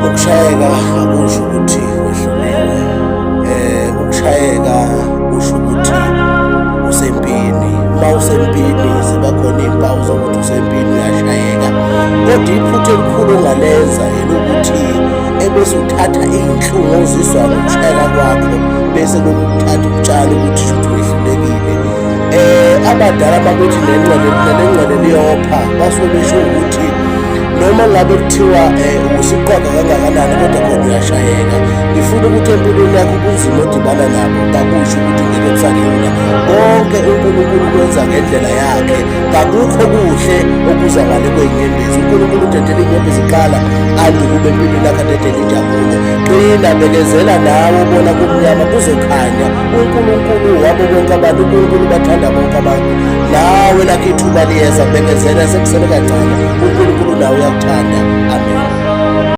Ukushayeka akusho ukuthi wehluleke. Ukushayeka kusho ukuthi usempini. Uma usempini ziba khona iy'mpawu zokuthi usempini uyashayeka. Kodwa iphutha elikhulu ongalenza elokuthi ebese uthatha iy'nhlungu ozizwa ngokushayela kwakho bese lokuthatha utshale ukuthi shuthi wehlulekile. Abadala bakuthi lengcwele liyopha basuke besho ukuthi noma ngabe kuthiwa usiqoka kangakanani kodwa khona uyashayeka. Ngifuna ukuthi empilweni yakho ubunzima odibana nabo kakusho ukuthi ngeke kusalula. Konke uNkulunkulu kwenza ngendlela yakhe. Kakukho kuhle okuza ngale kwey'nyembezi. uNkulunkulu udedela iy'nyembezi kuqala ande kube empilweni yakho adedela injabulo. Qina, bekezela nawe ubona kumnyama kuzokhanya. uNkulunkulu wabo bonke abantu, uNkulunkulu bathanda bonke abantu. Nawe lakho ithuba liyeza, bekezela sekusele kancane. uNkulunkulu nawe uyakuthanda.